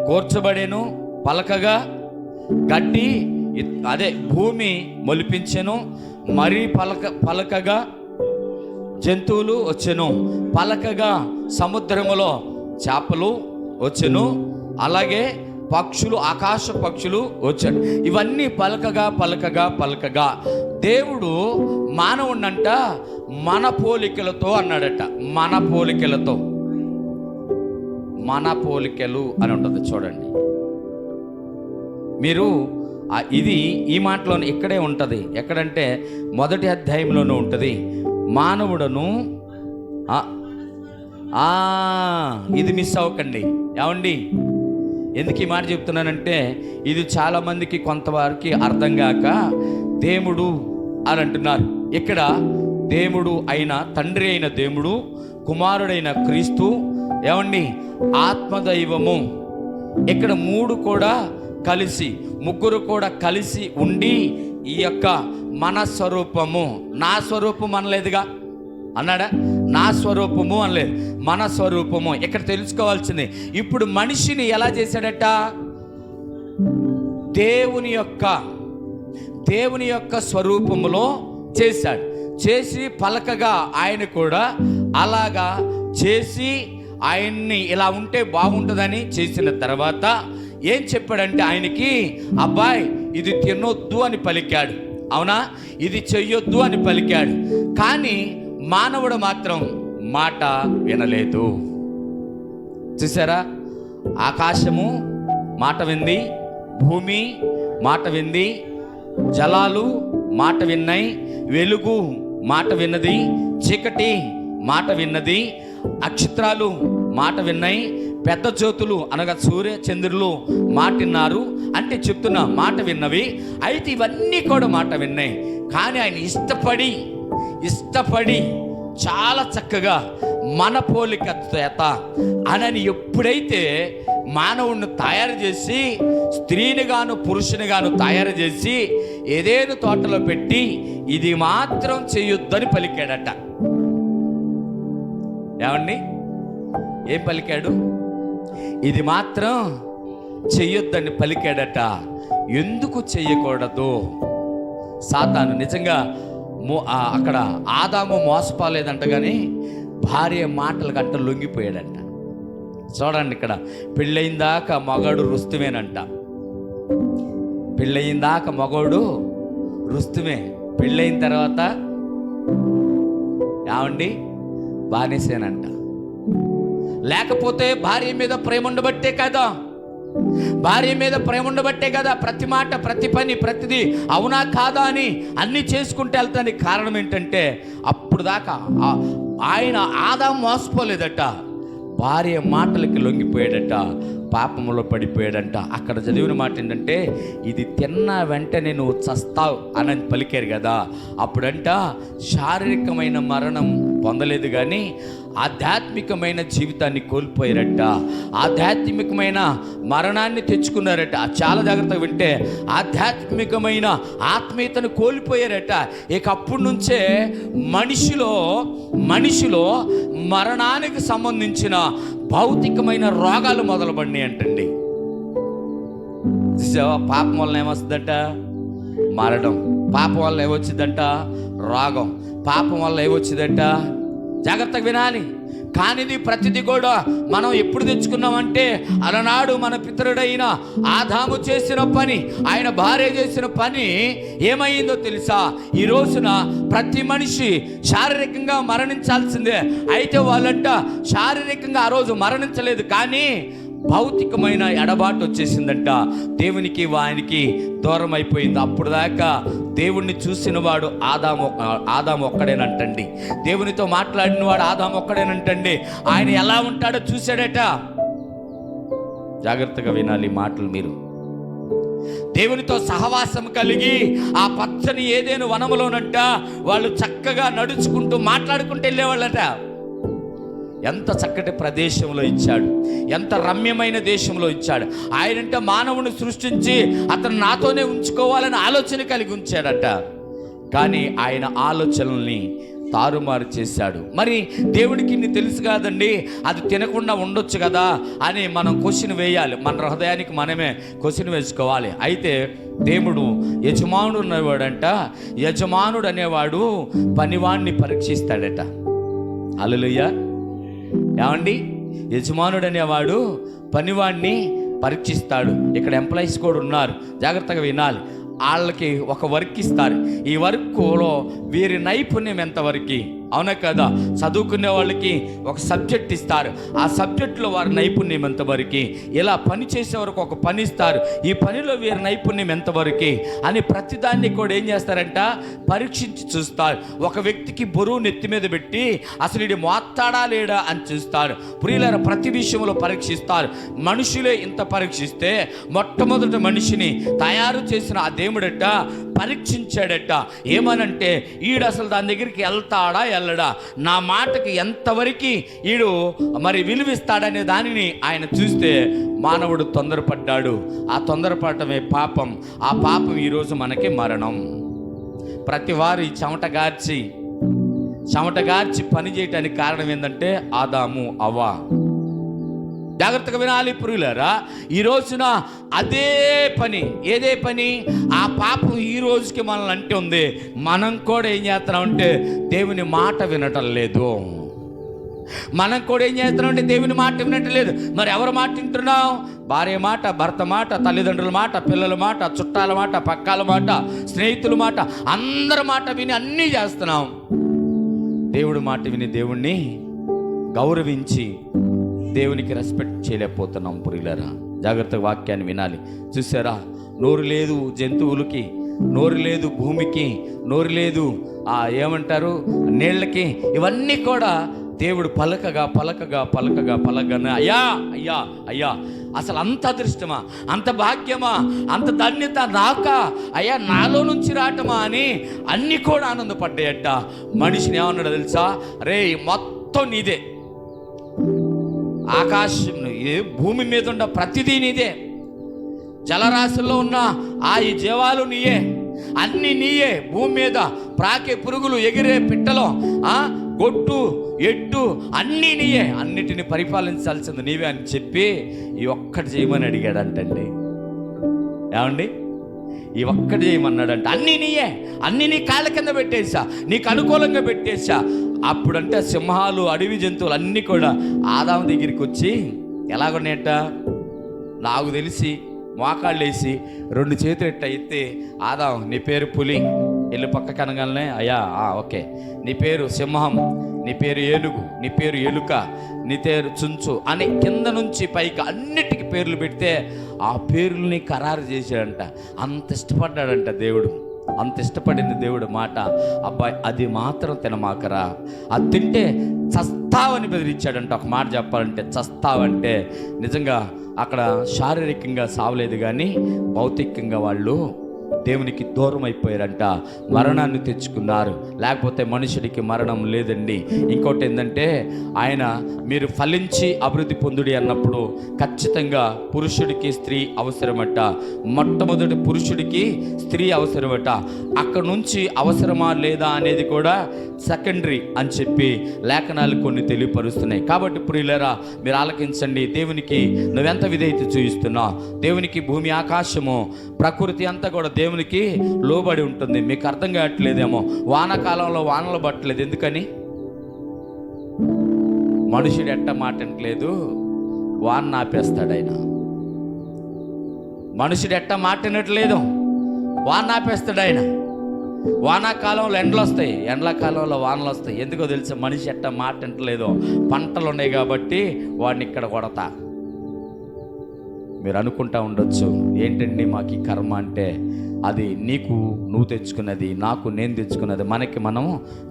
కూర్చబడేను, పలకగా గడ్డి అదే భూమి మొలిపించెను, మరీ పలకగా జంతువులు వచ్చెను, పలకగా సముద్రములో చేపలు వచ్చెను, అలాగే పక్షులు, ఆకాశ పక్షులు వచ్చాడు. ఇవన్నీ పలకగా దేవుడు మానవుణ్ణంట మన పోలికలతో అన్నాడట. మన పోలికలు అని ఉంటుంది చూడండి. మీరు ఇది ఈ మాటలో ఇక్కడే ఉంటుంది. ఎక్కడంటే 1వ అధ్యాయంలోనూ ఉంటుంది. మానవుడను ఇది మిస్ అవ్వకండి. ఏమండి, ఎందుకు ఈ మాట చెప్తున్నానంటే, ఇది చాలామందికి కొంతవారికి అర్థం కాక దేవుడు అని అంటున్నారు. ఇక్కడ దేవుడు అయిన తండ్రి అయిన దేవుడు, కుమారుడైన క్రీస్తు, ఏమండి ఆత్మదైవము, ఇక్కడ ముగ్గురు కూడా కలిసి ఉండి ఈ యొక్క మన స్వరూపము, నా స్వరూపం అనలేదుగా, అన్నాడా? నా స్వరూపము అనలేదు, మన స్వరూపము. ఇక్కడ తెలుసుకోవాల్సింది, ఇప్పుడు మనిషిని ఎలా చేశాడట, దేవుని యొక్క స్వరూపములో చేశాడు. చేసి పలకగా ఆయన కూడా అలాగా చేసి ఆయన్ని ఇలా ఉంటే బాగుంటుందని చేసిన తర్వాత ఏం చెప్పాడంటే, ఆయనకి అబ్బాయి ఇది తినొద్దు అని పలికాడు, అవునా, ఇది చెయ్యొద్దు అని పలికాడు. కానీ మానవుడు మాత్రం మాట వినలేదు. చూసారా, ఆకాశము మాట వింది, భూమి మాట వింది, జలాలు మాట విన్నాయి, వెలుగు మాట విన్నది, చీకటి మాట విన్నది, నక్షత్రాలు మాట విన్నాయి, పెద్ద జ్యోతులు అనగా సూర్య చంద్రులు మాట విన్నారు. అంటే చెప్తున్నా, మాట విన్నవి. అయితే ఇవన్నీ కూడా మాట విన్నాయి. కానీ ఆయన ఇష్టపడి చాలా చక్కగా మన పోలిక చేత అనని ఎప్పుడైతే మానవుణ్ణి తయారు చేసి, స్త్రీని గాను పురుషుని గాను తయారు చేసి ఏదేను తోటలో పెట్టి ఇది మాత్రం చేయొద్దని పలికాడట. ఏమండి, ఏం పలికాడు? ఇది మాత్రం చెయ్యొద్దని పలికాడట. ఎందుకు చెయ్యకూడదు? సాతాను నిజంగా అక్కడ ఆదాము మోసపోలేదంట, కానీ భార్య మాటల గంట లొంగిపోయాడంట. చూడండి, ఇక్కడ పెళ్ళయిందాక మగాడు రుస్తుమేనంట. పెళ్ళయిందాక మగోడు రుస్తుమే, పెళ్ళైన తర్వాత ఏమండి బానిసేనంట. లేకపోతే భార్య మీద ప్రేమ ఉండబట్టే కదా, భార్య మీద ప్రేమ ఉండబట్టే కదా ప్రతి మాట, ప్రతి పని, ప్రతిదీ అవునా కాదా అని అన్నీ చేసుకుంటూ వెళ్తానికి కారణం ఏంటంటే అప్పుడు దాకా ఆయన ఆదాము మోసపోలేదట, భార్య మాటలకి లొంగిపోయాడట, పాపంలో పడిపోయాడంట. అక్కడ చదివిన మాట ఏంటంటే ఇది తిన్న వెంటనే నువ్వు చస్తావు అని పలికారు కదా. అప్పుడంట శారీరకమైన మరణం పొందలేదు కానీ ఆధ్యాత్మికమైన జీవితాన్ని కోల్పోయారట, ఆధ్యాత్మికమైన మరణాన్ని తెచ్చుకున్నారట. చాలా జాగ్రత్తగా వింటే ఆధ్యాత్మికమైన ఆత్మీయతను కోల్పోయారట. ఇక అప్పటి నుంచే మనిషిలో మరణానికి సంబంధించిన భౌతికమైన రోగాలు మొదలుపడినాయి అంటండి. పాపం వల్ల ఏమొస్తుందట మరణం, పాపం వల్ల ఏమొచ్చిందంట రోగం, పాపం వల్ల ఏమొచ్చిందంట జాగ్రత్తగా వినాలి. కానిది ప్రతిదీ కూడా మనం ఎప్పుడు తెచ్చుకున్నామంటే అలనాడు మన పితరుడైన ఆదాము చేసిన పని, ఆయన భార్య చేసిన పని ఏమైందో తెలుసా? ఈ రోజున ప్రతి మనిషి శారీరకంగా మరణించాల్సిందే. అయితే వాళ్ళంట శారీరకంగా ఆ రోజు మరణించలేదు కానీ భౌతికమైన ఎడబాటు వచ్చేసిందంట. దేవునికి ఆయనకి దూరం అయిపోయింది. అప్పుడు దాకా దేవుణ్ణి చూసిన వాడు ఆదాము ఒక్కడేనంటండి. దేవునితో మాట్లాడిన వాడు ఆదాము ఒక్కడేనంటండి. ఆయన ఎలా ఉంటాడో చూశాడట. జాగ్రత్తగా వినాలి మాటలు మీరు. దేవునితో సహవాసం కలిగి ఆ పచ్చని ఏదేను వనములోనంట వాళ్ళు చక్కగా నడుచుకుంటూ మాట్లాడుకుంటూ వెళ్ళేవాళ్ళట. ఎంత చక్కటి ప్రదేశంలో ఇచ్చాడు, ఎంత రమ్యమైన దేశంలో ఇచ్చాడు. ఆయనంటే మానవుని సృష్టించి అతను నాతోనే ఉంచుకోవాలని ఆలోచన కలిగి ఉంచాడట. కానీ ఆయన ఆలోచనల్ని తారుమారు చేశాడు. మరి దేవుడికి ఇన్ని తెలుసు కాదండి, అది తినకుండా ఉండొచ్చు కదా అని మనం క్వశ్చన్ వేయాలి. మన హృదయానికి మనమే క్వశ్చన్ వేసుకోవాలి. అయితే దేవుడు యజమానుడు అనేవాడంట, యజమానుడు అనేవాడు పనివాణ్ణి పరీక్షిస్తాడట. హల్లెలూయా. ఏమండి, యజమానుడు అనేవాడు పనివాడిని పరీక్షిస్తాడు. ఇక్కడ ఎంప్లాయీస్ కూడా ఉన్నారు, జాగ్రత్తగా వినాలి. వాళ్ళకి ఒక వర్క్ ఇస్తారు. ఈ వర్క్లో వీరి నైపుణ్యం ఎంతవరకు, అవునా కదా? చదువుకునే వాళ్ళకి ఒక సబ్జెక్ట్ ఇస్తారు, ఆ సబ్జెక్టులో వారి నైపుణ్యం ఎంతవరకు, ఇలా పని చేసే వరకు ఒక పని ఇస్తారు, ఈ పనిలో వీరి నైపుణ్యం ఎంతవరకు అని ప్రతిదాన్ని కూడా ఏం చేస్తారంట పరీక్షించి చూస్తారు. ఒక వ్యక్తికి బరువు నెత్తి మీద పెట్టి అసలు ఇది మోస్తాడా లేడా అని చూస్తారు. ప్రియులారా, ప్రతి విషయంలో పరీక్షిస్తారు. మనుషులే ఇంత పరీక్షిస్తే మొట్టమొదటి మనిషిని తయారు చేసిన ఆ దేవుడట పరీక్షించాడట. ఏమనంటే ఈడు అసలు దాని దగ్గరికి వెళ్తాడా వెళ్ళడా, నా మాటకి ఎంతవరకు ఈడు మరి విలువిస్తాడనే దానిని ఆయన చూస్తే మానవుడు తొందరపడ్డాడు. ఆ తొందరపడటమే పాపం. ఆ పాపం ఈరోజు మనకి మరణం. ప్రతి వారు ఈ చెమట గార్చి పని చేయటానికి కారణం ఏంటంటే ఆదాము అవ్వ. జాగ్రత్తగా వినాలి ప్రియులారా. ఈ రోజున అదే పని, ఏదే పని, ఆ పాపం ఈ రోజుకి మనల్ని అంటే ఉంది. మనం కూడా ఏం చేస్తున్నామంటే దేవుని మాట వినటం లేదు. మనం కూడా ఏం చేస్తున్నామంటే దేవుని మాట వినటం లేదు. మరి ఎవరి మాట వింటున్నాం? భార్య మాట, భర్త మాట, తల్లిదండ్రుల మాట, పిల్లల మాట, చుట్టాల మాట, పక్కాల మాట, స్నేహితుల మాట, అందరి మాట విని అన్నీ చేస్తున్నాం. దేవుడి మాట విని దేవుణ్ణి గౌరవించి దేవునికి రెస్పెక్ట్ చేయలేకపోతున్నాం ప్రియులారా. జాగ్రత్తగా వాక్యాన్ని వినాలి. చూసారా, నోరు లేదు జంతువులకి, నోరు లేదు భూమికి, నోరు లేదు ఏమంటారు నీళ్ళకి. ఇవన్నీ కూడా దేవుడు పలకగానే అయ్యా అయ్యా అయ్యా, అసలు అంత అదృష్టమా, అంత భాగ్యమా, అంత ధన్యత నాకా అయ్యా, నాలో నుంచి రావటమా అని అన్నీ కూడా ఆనందపడ్డాయట. మనిషిని ఏమన్నాడో తెలుసా? రే మొత్తం నీదే, ఆకాశం భూమి మీద ఉన్న ప్రతిదీ నీదే, జలరాశుల్లో ఉన్న ఈ జీవాలు నీయే, అన్నీ నీయే. భూమి మీద ప్రాకే పురుగులు, ఎగిరే పిట్టలు, గొట్టు ఎట్టు అన్నీ నీయే, అన్నిటిని పరిపాలించాల్సింది నీవే అని చెప్పి ఈ ఒక్కటి చేయమని అడిగాడంటండి. ఏమండి, ఈ ఒక్కటి చేయమన్నాడంట. అన్నీ నీయే, అన్నీ నీ కాళ్ళ కింద పెట్టేసా, నీకు అనుకూలంగా పెట్టేసా. అప్పుడంటే సింహాలు, అడవి జంతువులు అన్నీ కూడా ఆదాము దగ్గరికి వచ్చి ఎలాగొన్నాయట, నాకు తెలిసి మోకాళ్ళు వేసి 2 చేతులు ఎట్ట ఎత్తే, ఆదాం నీ పేరు పులి, వెళ్ళి పక్కకి అనగానే అయ్యా ఓకే, నీ పేరు సింహం, నీ పేరు ఏనుగు, నీ పేరు ఎలుక, నీ పేరు చుంచు అని కింద నుంచి పైకి అన్నిటికీ పేర్లు పెడితే ఆ పేర్లని ఖరారు చేశాడంట. అంత ఇష్టపడ్డాడంట దేవుడు. అంత ఇష్టపడింది దేవుడు మాట, అబ్బాయి అది మాత్రం తినమాకరా, అది తింటే చస్తావని బెదిరించాడంట. ఒక మాట చెప్పాలంటే చస్తావంటే నిజంగా అక్కడ శారీరకంగా సావలేదు కానీ భౌతికంగా వాళ్ళు దేవునికి దూరం అయిపోయారంట, మరణాన్ని తెచ్చుకున్నారు. లేకపోతే మనుషుడికి మరణం లేదండి. ఇంకోటి ఏంటంటే ఆయన మీరు ఫలించి అభివృద్ధి పొందుడి అన్నప్పుడు ఖచ్చితంగా పురుషుడికి స్త్రీ అవసరమట. మొట్టమొదటి పురుషుడికి స్త్రీ అవసరమట. అక్కడ నుంచి అవసరమా లేదా అనేది కూడా సెకండరీ అని చెప్పి లేఖనాలు కొన్ని తెలియపరుస్తున్నాయి. కాబట్టి ప్రియులారా మీరు ఆలకించండి. దేవునికి నువ్వెంత విధేయత చూపిస్తున్నావు. దేవునికి భూమి ఆకాశము ప్రకృతి అంతా కూడా దేవునికి లోబడి ఉంటుంది. మీకు అర్థం కావట్లేదేమో, వానాకాలంలో వానలు పట్టలేదు. ఎందుకని? మనుషుడు ఎట్ట మాటనట్లేదు, వాన ఆపేస్తాడు ఆయన. మనుషుడు ఎట్ట మాటనట్లేదు, వాన ఆపేస్తాడు ఆయన. వానాకాలంలో ఎండలు వస్తాయి, ఎండాకాలంలో వానలు వస్తాయి. ఎందుకో తెలుసా? మనిషి ఎట్ట మాటనట్లేదు, పంటలు ఉన్నాయి కాబట్టి వాడిని ఇక్కడ కొడతా. మీరు అనుకుంటా ఉండొచ్చు, ఏంటండి మాకు ఈ కర్మ అంటే, అది నీకు నువ్వు తెచ్చుకున్నది, నాకు నేను తెచ్చుకున్నది, మనకి మనం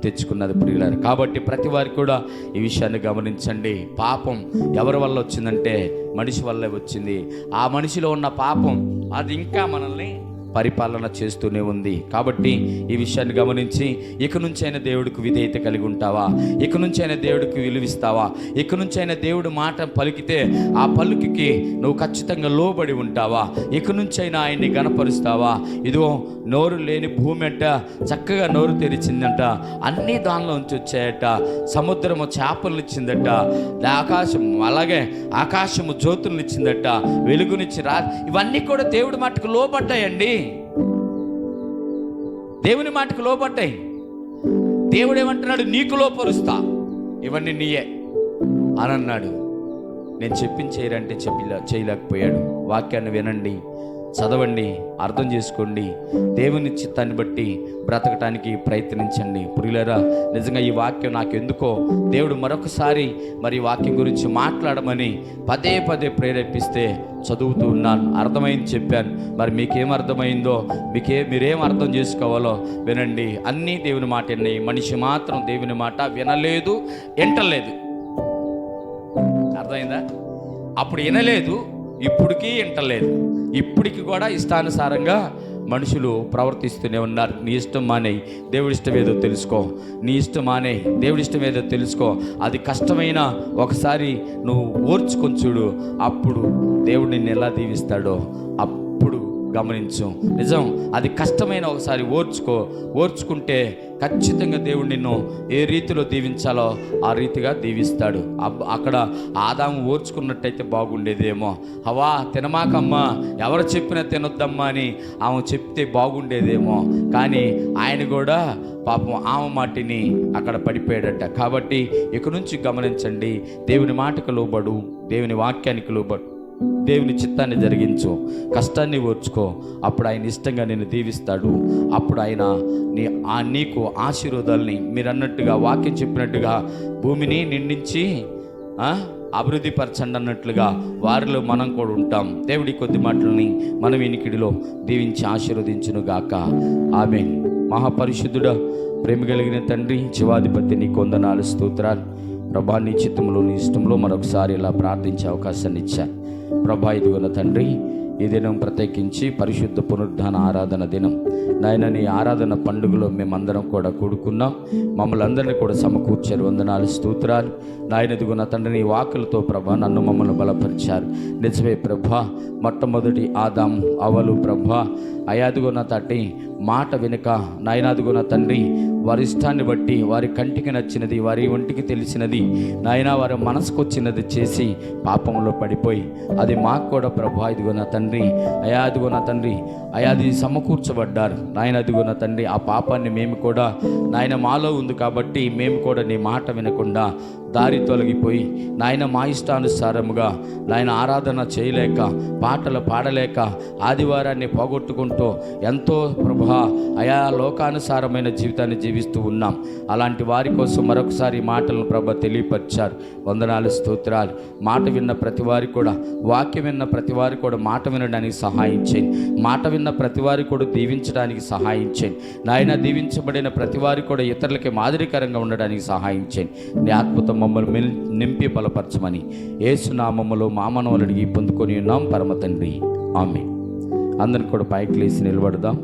తెచ్చుకున్నది ప్రియులారు. కాబట్టి ప్రతి వారికి కూడా ఈ విషయాన్ని గమనించండి. పాపం ఎవరి వల్ల వచ్చిందంటే మనిషి వల్లే వచ్చింది. ఆ మనిషిలో ఉన్న పాపం అది ఇంకా మనల్ని పరిపాలన చేస్తూనే ఉంది. కాబట్టి ఈ విషయాన్ని గమనించి ఇక నుంచి అయినా దేవుడికి విధేయత కలిగి ఉంటావా? ఇక నుంచి అయినా దేవుడికి విలువిస్తావా? ఇక నుంచి అయినా దేవుడు మాట పలికితే ఆ పలుకుకి నువ్వు ఖచ్చితంగా లోబడి ఉంటావా? ఇక నుంచి అయినా ఆయన్ని గణపరుస్తావా? ఇదిగో నోరు లేని భూమి అంట చక్కగా నోరు తెరిచిందంట, అన్నీ దానిలోంచి వచ్చాయట. సముద్రము చేపలను ఇచ్చిందట, అలాగే ఆకాశము జ్యోతులను ఇచ్చిందట, వెలుగునిచ్చి ఇవన్నీ కూడా దేవుడి మాటకు లోబడ్డాయండి. దేవుని మాటకు లోబడ్డాయి. దేవుడు ఏమంటున్నాడు? నీకు లోపరుస్తా, ఇవన్నీ నీయే అని అన్నాడు. నేను చెప్పించేయరంటే చేయలేకపోయాడు. వాక్యాన్ని వినండి, చదవండి, అర్థం చేసుకోండి, దేవుని చిత్తాన్ని బట్టి బ్రతకటానికి ప్రయత్నించండి. ప్రియులారా నిజంగా ఈ వాక్యం నాకు ఎందుకో దేవుడు మరొకసారి మరి వాక్యం గురించి మాట్లాడమని పదే పదే ప్రేరేపిస్తే చదువుతూ ఉన్నాను. అర్థమైంది చెప్పాను. మరి మీకేం అర్థమైందో, మీరేం అర్థం చేసుకోవాలో వినండి. అన్నీ దేవుని మాట విన్నాయి, మనిషి మాత్రం దేవుని మాట వినలేదు, వింటలేదు. అర్థమైందా? అప్పుడు వినలేదు, ఇప్పటికీ వింటలేదు. ఇప్పటికి కూడా ఇష్టానుసారంగా మనుషులు ప్రవర్తిస్తూనే ఉన్నారు. నీ ఇష్టం మానేయి, దేవుడి ఇష్టం ఏదో తెలుసుకో. నీ ఇష్టం మానేయి, దేవుడి ఇష్టం ఏదో తెలుసుకో. అది కష్టమైన ఒకసారి నువ్వు ఓర్చుకొని చూడు, అప్పుడు దేవుడు నిన్ను ఎలా దీవిస్తాడో అప్పుడు గమనించు. నిజం, అది కష్టమైన ఒకసారి ఓర్చుకుంటే ఖచ్చితంగా దేవుడు నిన్ను ఏ రీతిలో దీవించాలో ఆ రీతిగా దీవిస్తాడు. అక్కడ ఆదాము ఓర్చుకున్నట్టయితే బాగుండేదేమో. హవ్వా తినమాకమ్మా, ఎవరు చెప్పినా తినొద్దమ్మా అని ఆమె చెప్తే బాగుండేదేమో. కానీ ఆయన కూడా పాపం ఆమె మాటిని అక్కడ పడిపోయాడట. కాబట్టి ఇక నుంచి గమనించండి, దేవుని మాటకు లోబడు, దేవుని వాక్యానికి లోబడు, దేవుని చిత్తాన్ని జరిగించు, కష్టాన్ని ఓర్చుకో. అప్పుడు ఆయన ఇష్టంగా నిన్ను దీవిస్తాడు. అప్పుడు ఆయన నీకు ఆశీర్వాదాలని, మీరు అన్నట్టుగా వాక్యం చెప్పినట్టుగా భూమిని నిండించి అభివృద్ధి పరచండి అన్నట్లుగా వారిలో మనం కూడా ఉంటాం. దేవుడి కొద్ది మాటలని మన వినికిడిలో దీవించి ఆశీర్వదించును గాక. ఆమేన్. మహాపరిశుద్ధుడా, ప్రేమ కలిగిన తండ్రి, జీవాధిపతి, నీ వందనాలు, స్తోత్రాలు ప్రభా. నీ చిత్తంలో నీ ఇష్టంలో మరొకసారి ఇలా ప్రార్థించే అవకాశాన్ని ఇచ్చారు ప్రభా. ఇదిగోన తండ్రి, ఈ దినం ప్రత్యేకించి పరిశుద్ధ పునరుద్ధాన ఆరాధన దినం నాయన, నీ ఆరాధన పండుగలో మేమందరం కూడా కూడుకున్నాం. మమ్మల్ని అందరినీ కూడా సమకూర్చారు. వందనాలు, స్తోత్రాలు నాయన. ఇదిగోన తండ్రి, నీ వాక్కులతో ప్రభా నన్ను మమ్మల్ని బలపరిచారు. నిజమే ప్రభా, మొట్టమొదటి ఆదాము అవలు ప్రభా అయాదుగోన తట్టి మాట వెనుక నాయనాదుగోన తండ్రి వారి ఇష్టాన్ని బట్టి, వారి కంటికి నచ్చినది, వారి ఒంటికి తెలిసినది నాయన, వారి మనసుకు వచ్చినది చేసి పాపంలో పడిపోయి, అది మాకు కూడా ప్రభా ఇదిగో నా తండ్రి అయాదుగో నా తండ్రి అయాది సమకూర్చబడ్డారు నాయన. అదిగో నా తండ్రి, ఆ పాపాన్ని మేము కూడా నాయన మాలో ఉంది కాబట్టి మేము కూడా నీ మాట వినకుండా దారి తొలగిపోయి నాయన మా ఇష్టానుసారముగా నాయన ఆరాధన చేయలేక, పాటలు పాడలేక, ఆదివారాన్ని పోగొట్టుకుంటూ ఎంతో ప్రభా అయా లోకానుసారమైన జీవితాన్ని జీవిస్తూ ఉన్నాం. అలాంటి వారి కోసం మరొకసారి మాటలను ప్రభ తెలియపరిచారు. వందనాలు, స్తోత్రాలు. మాట విన్న ప్రతి వారికి కూడా, వాక్యం విన్న ప్రతి వారికి కూడా మాట వినడానికి సహాయం చేయండి. మాట విన్న ప్రతి వారికి కూడా దీవించడానికి సహాయం చేయండి నాయన. దీవించబడిన ప్రతి వారికి కూడా ఇతరులకి మాదిరికరంగా ఉండడానికి సహాయం చేయండి. నీ ఆత్మతో మమ్మల్ని నింపి బలపరచమని యేసు నామములో మా మనవులు అడిగి పొందుకొని ఉన్నాం పరమ తండ్రి, ఆమేన్. అందరిని కూడా పైకి లేచి నిలబడదాం.